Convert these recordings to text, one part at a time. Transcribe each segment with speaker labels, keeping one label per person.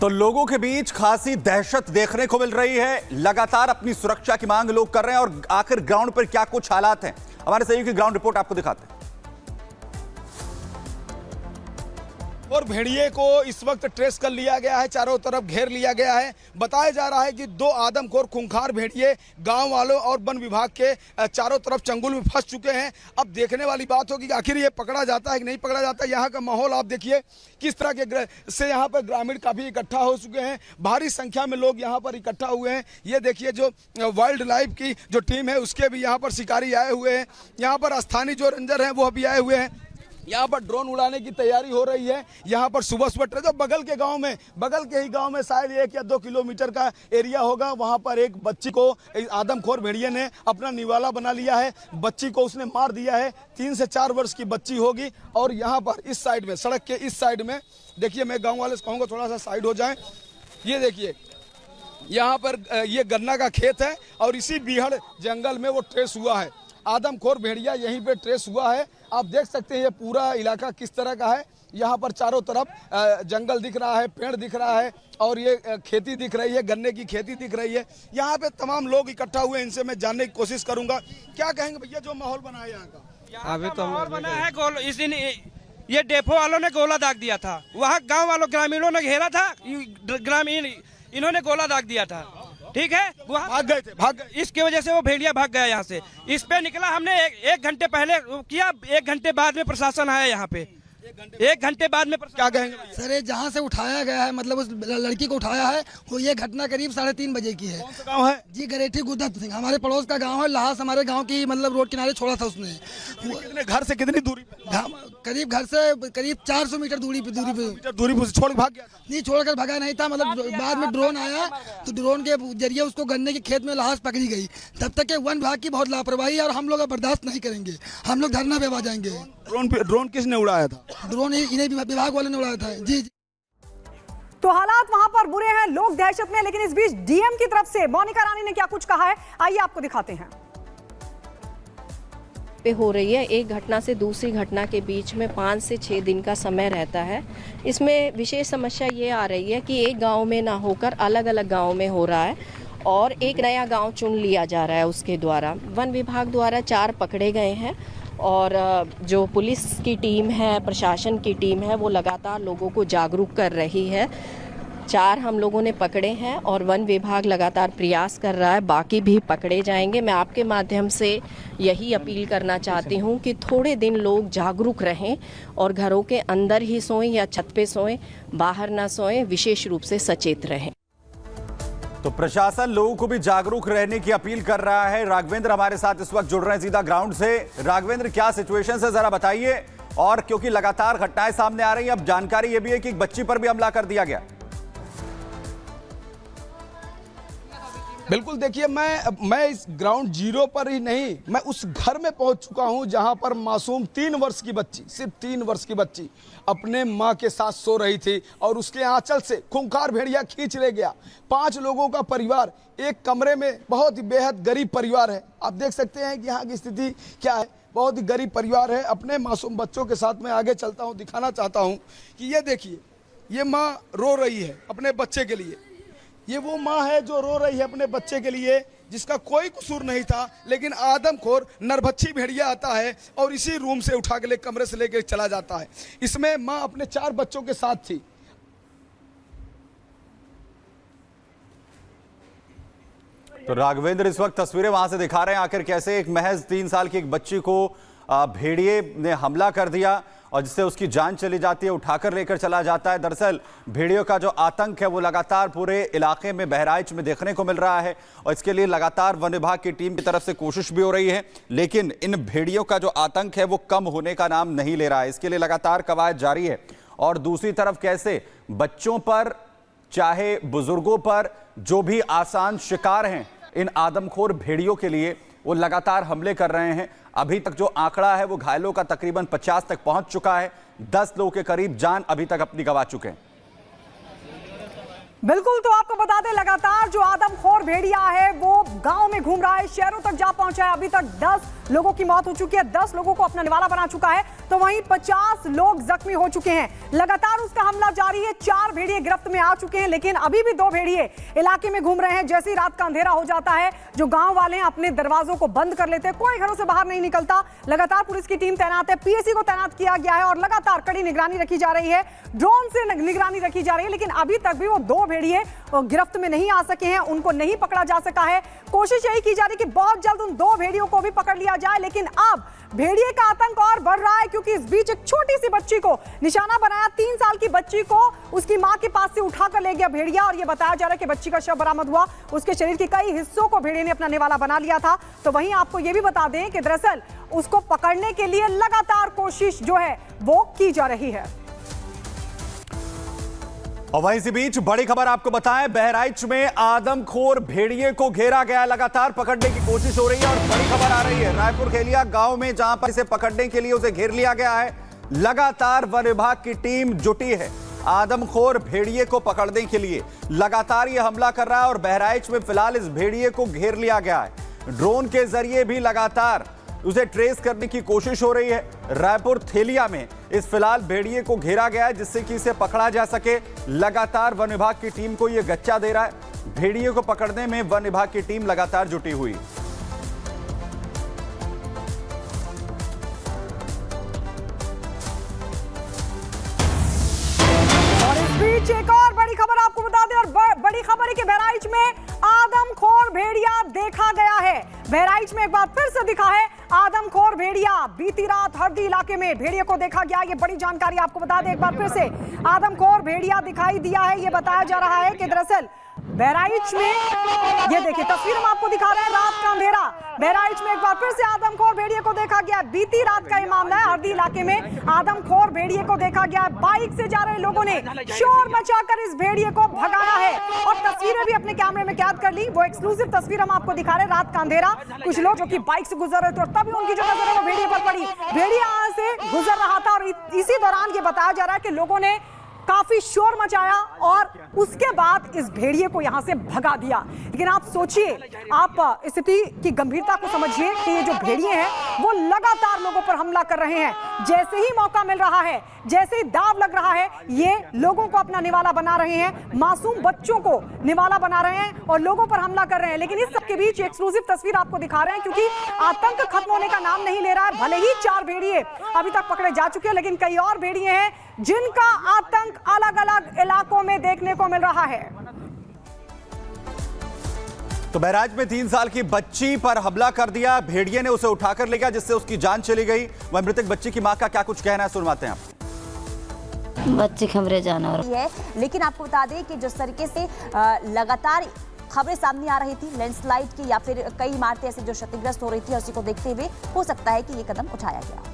Speaker 1: तो लोगों के बीच खासी दहशत देखने को मिल रही है। लगातार अपनी सुरक्षा की मांग लोग कर रहे हैं और आखिर ग्राउंड पर क्या कुछ हालात हैं, हमारे सहयोगी ग्राउंड रिपोर्ट आपको दिखाते हैं।
Speaker 2: और भेड़िए को इस वक्त ट्रेस कर लिया गया है, चारों तरफ घेर लिया गया है। बताया जा रहा है कि दो आदमखोर खूंखार भेड़िए गांव वालों और वन विभाग के चारों तरफ चंगुल में फंस चुके हैं। अब देखने वाली बात होगी कि आखिर ये पकड़ा जाता है कि नहीं पकड़ा जाता। यहाँ का माहौल आप देखिए किस तरह के से यहाँ पर ग्रामीण काफी इकट्ठा हो चुके हैं, भारी संख्या में लोग यहाँ पर इकट्ठा हुए हैं। ये देखिए जो वाइल्ड लाइफ की जो टीम है उसके भी यहाँ पर शिकारी आए हुए हैं, यहाँ पर स्थानीय जो रेंजर हैं वो भी आए हुए हैं। यहाँ पर ड्रोन उड़ाने की तैयारी हो रही है। यहाँ पर सुबह सुबह जो बगल के ही गांव में शायद 1 या 2 किलोमीटर का एरिया होगा, वहाँ पर एक बच्ची को आदमखोर भेड़िए ने अपना निवाला बना लिया है। बच्ची को उसने मार दिया है। 3 से 4 वर्ष की बच्ची होगी। और यहाँ पर इस साइड में, सड़क के इस साइड में देखिए, मैं गाँव वाले से कहूँगा थोड़ा सा साइड हो जाए। ये देखिए यहाँ पर ये गन्ना का खेत है और इसी बीहड़ जंगल में वो ट्रेस हुआ है। आदमखोर भेड़िया यहीं पे ट्रेस हुआ है। आप देख सकते हैं ये पूरा इलाका किस तरह का है। यहाँ पर चारों तरफ जंगल दिख रहा है, पेड़ दिख रहा है और ये खेती दिख रही है, गन्ने की खेती दिख रही है। यहाँ पे तमाम लोग इकट्ठा हुए हैं, इनसे मैं जानने की कोशिश करूंगा। क्या कहेंगे भैया, जो माहौल बना है यहाँ का?
Speaker 3: अभी तो माहौल बना है, इस दिन ये डेपो वालों ने गोला दाग दिया था। वहाँ गाँव वालों ग्रामीणों ने घेरा था, ग्रामीण इन्होंने गोला दाग दिया था। ठीक है,
Speaker 2: भाग गए।
Speaker 3: इसकी वजह से वो भेड़िया भाग गया यहाँ से। इस पे निकला हमने एक घंटे पहले किया, 1 घंटे बाद में प्रशासन आया यहाँ पे। 1 घंटे बाद में
Speaker 2: क्या कहेंगे
Speaker 4: सर? ये जहाँ से उठाया गया है, मतलब उस लड़की को उठाया है, वो ये घटना करीब 3:30 बजे की है।
Speaker 2: कौन सा गाँव है?
Speaker 4: जी गरेठी गुदत सिंह, हमारे पड़ोस का गांव है। लहास हमारे गांव की मतलब रोड किनारे छोड़ा था उसने।
Speaker 2: कितने घर से कितनी दूरी पे?
Speaker 4: करीब घर से करीब 400 मीटर दूरी पे
Speaker 2: छोड़ भाग गया था?
Speaker 4: नहीं, छोड़कर भागा नहीं था। मतलब बाद में ड्रोन आया तो ड्रोन के जरिए उसको गन्ने के खेत में लाश पकड़ी गई। तब तक के वन विभाग की बहुत लापरवाही है और हम लोग बर्दाश्त नहीं करेंगे। हम लोग धरना पे आ जाएंगे।
Speaker 2: ड्रोन किसने उड़ाया था?
Speaker 4: ड्रोन इन्हें विभाग वाले ने उड़ाया था। जी।
Speaker 5: तो हालात वहां पर बुरे हैं, लोग दहशत में। लेकिन इस बीच डीएम की तरफ से मोनिका रानी ने क्या कुछ कहा है, आइए आपको दिखाते हैं।
Speaker 6: पे हो रही है, एक घटना से दूसरी घटना के बीच में 5 से 6 दिन का समय रहता है। इसमें विशेष समस्या ये आ रही है कि एक गांव में ना होकर अलग अलग गांव में हो रहा है और एक नया गांव चुन लिया जा रहा है उसके द्वारा। वन विभाग द्वारा 4 पकड़े गए हैं और जो पुलिस की टीम है, प्रशासन की टीम है, वो लगातार लोगों को जागरूक कर रही है। 4 हम लोगों ने पकड़े हैं और वन विभाग लगातार प्रयास कर रहा है, बाकी भी पकड़े जाएंगे। मैं आपके माध्यम से यही अपील करना चाहती हूं कि थोड़े दिन लोग जागरूक रहें और घरों के अंदर ही सोएं या छत पे सोएं, बाहर ना सोएं, विशेष रूप से सचेत रहें।
Speaker 1: तो प्रशासन लोगों को भी जागरूक रहने की अपील कर रहा है। राघवेंद्र हमारे साथ इस वक्त जुड़ रहे हैं सीधा ग्राउंड से। राघवेंद्र, क्या सिचुएशन है जरा बताइए। और क्योंकि लगातार घटनाएं सामने आ रही हैं, अब जानकारी यह भी है कि एक बच्ची पर भी हमला कर दिया गया।
Speaker 2: बिल्कुल, देखिए मैं इस ग्राउंड जीरो पर ही नहीं, मैं उस घर में पहुंच चुका हूं जहां पर मासूम 3 वर्ष की बच्ची, सिर्फ 3 वर्ष की बच्ची अपने मां के साथ सो रही थी और उसके आंचल से खूंखार भेड़िया खींच ले गया। 5 लोगों का परिवार एक कमरे में, बहुत ही बेहद गरीब परिवार है। आप देख सकते हैं कि यहाँ की स्थिति क्या है। बहुत ही गरीब परिवार है। अपने मासूम बच्चों के साथ मैं आगे चलता हूँ, दिखाना चाहता हूँ कि ये देखिए, ये माँ रो रही है अपने बच्चे के लिए। ये वो माँ है जो रो रही है अपने बच्चे के लिए, जिसका कोई कसूर नहीं था। लेकिन आदमखोर नरभक्षी भेड़िया आता है और इसी रूम से उठा के कमरे से लेकर चला जाता है। इसमें माँ अपने 4 बच्चों के साथ थी।
Speaker 1: तो राघवेंद्र इस वक्त तस्वीरें वहां से दिखा रहे हैं, आखिर कैसे एक महज 3 साल की एक बच्ची को भेड़िए ने हमला कर दिया और जिससे उसकी जान चली जाती है, उठाकर लेकर चला जाता है। दरअसल भेड़ियों का जो आतंक है वो लगातार पूरे इलाके में, बहराइच में देखने को मिल रहा है और इसके लिए लगातार वन विभाग की टीम की तरफ से कोशिश भी हो रही है। लेकिन इन भेड़ियों का जो आतंक है वो कम होने का नाम नहीं ले रहा है। इसके लिए लगातार कवायद जारी है। और दूसरी तरफ कैसे बच्चों पर, चाहे बुजुर्गों पर, जो भी आसान शिकार हैं इन आदमखोर भेड़ियों के लिए, वो लगातार हमले कर रहे हैं। अभी तक जो आंकड़ा है वो घायलों का तकरीबन 50 तक पहुंच चुका है। 10 लोगों के करीब जान अभी तक अपनी गंवा चुके हैं।
Speaker 5: बिल्कुल, तो आपको बता दें, लगातार जो आदमखोर भेड़िया है वो गांव में घूम रहा है, शहरों तक जा पहुंचा है। अभी तक 10 लोगों की मौत हो चुकी है, 10 लोगों को अपना निवाला बना चुका है, तो वहीं 50 लोग जख्मी हो चुके हैं। लगातार उसका हमला जारी है। 4 भेड़िए गिरफ्त में आ चुके हैं, लेकिन अभी भी 2 भेड़िए इलाके में घूम रहे हैं। जैसे ही रात का अंधेरा हो जाता है, जो गांव वाले हैं अपने दरवाजों को बंद कर लेते हैं, कोई घरों से बाहर नहीं निकलता। लगातार पुलिस की टीम तैनात है, पीएसी को तैनात किया गया है और लगातार कड़ी निगरानी रखी जा रही है, ड्रोन से निगरानी रखी जा रही है। लेकिन अभी तक भी वो 2 भेड़िए गिरफ्त में नहीं आ सके हैं, उनको नहीं पकड़ा जा सका है। कोशिश यही की जा रही है कि बहुत जल्द उन 2 भेड़ियों को भी पकड़ लिया जाए, लेकिन अब भेड़िए का आतंक और बढ़ रहा है, क्योंकि इस बीच एक छोटी सी बच्ची को निशाना बनाया। 3 साल की बच्ची को उसकी मां के पास से उठाकर ले गया भेड़िया, और यह बताया जा रहा है कि बच्ची का शव बरामद हुआ। उसके शरीर के कई हिस्सों को भेड़िए ने अपना निवाला बना लिया था। तो वहीं आपको यह भी बता दें कि दरअसल उसको पकड़ने के लिए लगातार कोशिश जो है वो की जा रही है।
Speaker 1: और वहीं इसी बीच बड़ी खबर आपको बताएं, बहराइच में आदमखोर भेड़िए को घेरा गया, लगातार पकड़ने की कोशिश हो रही है। और बड़ी खबर आ रही है रायपुर खेलिया गांव में, जहां पर इसे पकड़ने के लिए उसे घेर लिया गया है। लगातार वन विभाग की टीम जुटी है आदमखोर भेड़िए को पकड़ने के लिए। लगातार यह हमला कर रहा है और बहराइच में फिलहाल इस भेड़िए को घेर लिया गया है। ड्रोन के जरिए भी लगातार उसे ट्रेस करने की कोशिश हो रही है। रायपुर थेलिया में इस फिलहाल भेड़िए को घेरा गया है, जिससे कि इसे पकड़ा जा सके। लगातार वन विभाग की टीम को यह गच्चा दे रहा है। भेड़िए को पकड़ने में वन विभाग की टीम लगातार जुटी हुई।
Speaker 5: और इस बीच एक और बड़ी खबर आपको बता दें, और बड़ी खबर है कि बहराइच में आदमखोर भेड़िया देखा गया है। बहराइच में एक बार फिर से दिखा है आदमखोर भेड़िया। बीती रात हरदी इलाके में भेड़िए को देखा गया। ये बड़ी जानकारी आपको बता दें, एक बार फिर से आदमखोर भेड़िया दिखाई दिया है। ये बताया जा रहा है कि दरअसल बहराइच में, ये देखिए तस्वीर हम आपको दिखा रहे हैं, रात का अंधेरा। बहराइच में एक बार फिर से आदमखोर भेड़िए को देखा गया। बीती रात का ये मामला है, हरदी इलाके में आदमखोर भेड़िए को देखा गया। बाइक से जा रहे लोगों ने शोर मचाकर इस भेड़िए को भगाया है और तस्वीरें भी अपने कैमरे में कैद कर ली। वो एक्सक्लूसिव तस्वीर हम आपको दिखा रहे हैं, रात का अंधेरा, कुछ लोग जो कि बाइक से गुजर रहे थे और तभी उनकी जो नजर है वो भेड़िए पर पड़ी। भेड़िया यहां से गुजर रहा था और इसी दौरान ये बताया जा रहा है कि लोगों ने काफी शोर मचाया और उसके बाद इस भेड़िए को यहां से भगा दिया। लेकिन आप सोचिए, आप स्थिति की गंभीरता को समझिए कि ये जो भेड़िए हैं वो लगातार लोगों पर हमला कर रहे हैं। जैसे ही मौका मिल रहा है, जैसे ही दाव लग रहा है, ये लोगों को अपना निवाला बना रहे हैं, मासूम बच्चों को निवाला बना रहे हैं और लोगों पर हमला कर रहे हैं। लेकिन इस सबके बीच एक्सक्लूसिव तस्वीर आपको दिखा रहे हैं, क्योंकि आतंक खत्म होने का नाम नहीं ले रहा है। भले ही 4 भेड़िए अभी तक पकड़े जा चुके हैं, लेकिन कई और भेड़िए हैं जिनका आतंक अलग अलग इलाकों में देखने को मिल रहा है।
Speaker 1: तो बहराइच में 3 साल की बच्ची पर हमला कर दिया, भेड़िए ने उसे उठाकर ले गया, जिससे उसकी जान चली गई। वह मृतक बच्ची की मां का क्या कुछ कहना है, सुनवाते हैं आपको।
Speaker 7: बच्चे खबरे जानवर
Speaker 8: है, लेकिन आपको बता दें कि जिस तरीके से लगातार खबरें सामने आ रही थी लैंडस्लाइड की या फिर कई इमारतें ऐसे जो क्षतिग्रस्त हो रही थी, उसी को देखते हुए हो सकता है कि ये कदम उठाया गया।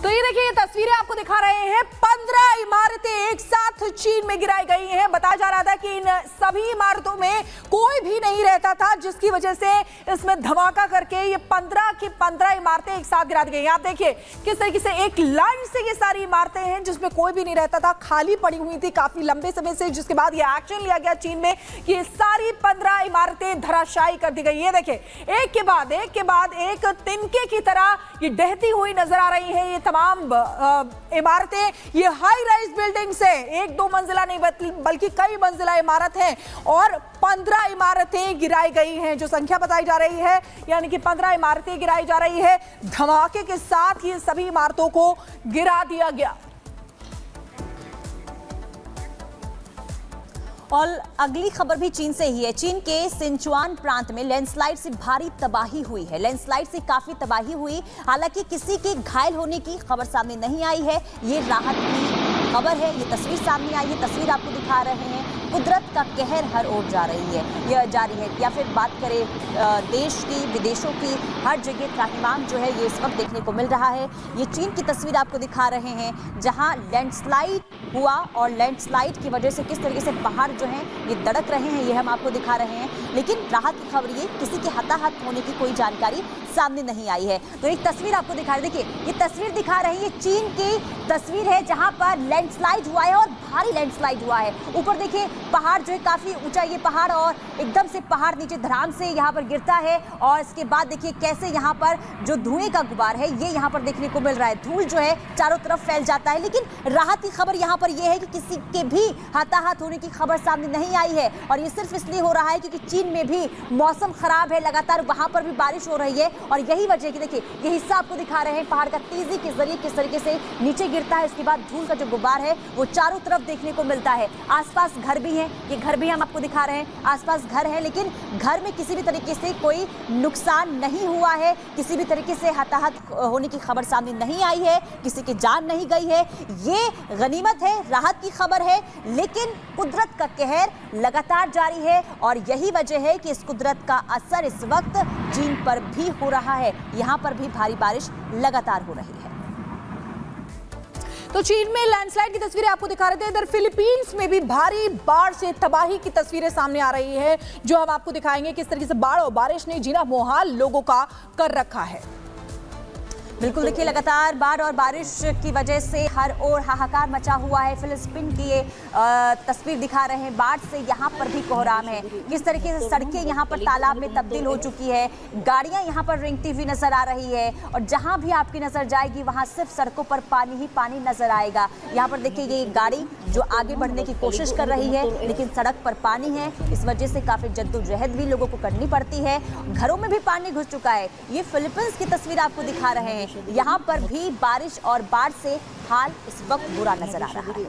Speaker 9: तो ये देखिए, ये तस्वीरें आपको दिखा रहे हैं। 15 इमारतें एक साथ चीन में गिराई गई हैं। बताया जा रहा था कि इन सभी इमारतों में कोई भी नहीं रहता था, जिसकी वजह से इसमें धमाका करके ये 15 की 15 इमारतें एक साथ गिरा दी गई। आप देखिए किस तरीके से एक लाइन से ये सारी इमारतें हैं जिसमें कोई भी नहीं रहता था, खाली पड़ी हुई थी काफी लंबे समय से, जिसके बाद ये एक्शन लिया गया चीन में कि ये सारी 15 इमारतें धराशायी कर दी गई। ये देखिए, एक के बाद एक तिनके की तरह ये डहती हुई नजर आ रही है। ये तमाम इमारतें, ये हाई राइज बिल्डिंग्स है, 1-2 मंजिला नहीं बल्कि कई मंजिला इमारत है और 15 इमारतें गिराई गई हैं। जो संख्या बताई जा रही है, यानी कि 15 इमारतें गिराई जा रही है। धमाके के साथ ये सभी इमारतों को गिरा दिया गया।
Speaker 8: और अगली खबर भी चीन से ही है। चीन के सिंचुआन प्रांत में लैंडस्लाइड से भारी तबाही हुई है। लैंडस्लाइड से काफी तबाही हुई, हालांकि किसी के घायल होने की खबर सामने नहीं आई है। ये राहत की खबर है, ये तस्वीर सामने आई है, तस्वीर आपको दिखा रहे हैं। कुदरत का कहर हर ओर जा रही है, यह जारी है। या फिर बात करें देश की, विदेशों की, हर जगह त्राहिमाम जो है ये इस वक्त देखने को मिल रहा है। ये चीन की तस्वीर आपको दिखा रहे हैं, जहां लैंडस्लाइड हुआ और लैंडस्लाइड की वजह से किस तरीके से पहाड़ जो हैं ये दड़क रहे हैं, ये हम आपको दिखा रहे हैं। लेकिन राहत की खबर ये, किसी के हताहत होने की कोई जानकारी सामने नहीं आई है। तो एक तस्वीर आपको दिखा रहे, देखिए ये तस्वीर दिखा रही है चीन की तस्वीर है जहां पर लैंडस्लाइड हुआ है और भारी लैंडस्लाइड हुआ है। ऊपर देखिए पहाड़ जो है काफी ऊंचा ये पहाड़ और एकदम से पहाड़ नीचे धड़ाम से यहाँ पर गिरता है और इसके बाद देखिए कैसे यहाँ पर जो धुएं का गुबार है ये यहाँ पर देखने को मिल रहा है। धूल जो है चारों तरफ फैल जाता है, लेकिन राहत की खबर यहाँ पर यह है कि किसी के भी हताहत होने की खबर सामने नहीं आई है। और ये सिर्फ इसलिए हो रहा है क्योंकि चीन में भी मौसम खराब है, लगातार वहां पर भी बारिश हो रही है और यही वजह की देखिए ये हिस्सा आपको दिखा रहे हैं पहाड़ का तेजी के जरिए किस तरीके से नीचे गिरता है। उसके बाद धूल का जो गुबार है वो चारों तरफ देखने को मिलता है। आसपास घर भी हैं, ये घर भी हम आपको दिखा रहे हैं, आसपास घर है लेकिन घर में किसी भी तरीके से कोई नुकसान नहीं हुआ है, किसी भी तरीके से हताहत होने की खबर सामने नहीं आई है, किसी की जान नहीं गई है। ये गनीमत है, राहत की खबर है, लेकिन कुदरत का कहर लगातार जारी है और यही वजह है कि इस कुदरत का असर इस वक्त चीन पर भी हो रहा है। यहाँ पर भी भारी बारिश लगातार हो रही है।
Speaker 9: तो चीन में लैंडस्लाइड की तस्वीरें आपको दिखा रहे थे, इधर फिलीपींस में भी भारी बाढ़ से तबाही की तस्वीरें सामने आ रही है जो हम आपको दिखाएंगे किस तरीके से बाढ़ और बारिश ने जीना मुहाल लोगों का कर रखा है।
Speaker 8: बिल्कुल देखिए लगातार बाढ़ और बारिश की वजह से हर ओर हाहाकार मचा हुआ है। फिलिस्तीन की ये तस्वीर दिखा रहे हैं, बाढ़ से यहाँ पर भी कोहराम है। किस तरीके से सड़कें यहाँ पर तालाब में तब्दील हो चुकी है, गाड़ियाँ यहाँ पर रेंगती हुई नजर आ रही है और जहाँ भी आपकी नजर जाएगी वहाँ सिर्फ सड़कों पर पानी ही पानी नजर आएगा। यहाँ पर देखिए ये गाड़ी जो आगे बढ़ने की कोशिश कर रही है लेकिन सड़क पर पानी है, इस वजह से काफी जद्दोजहद भी लोगों को करनी पड़ती है। घरों में भी पानी घुस चुका है। ये फिलीपींस की तस्वीर आपको दिखा रहे हैं, यहाँ पर भी बारिश और बाढ़ से हाल इस वक्त बुरा नजर आ रहा है।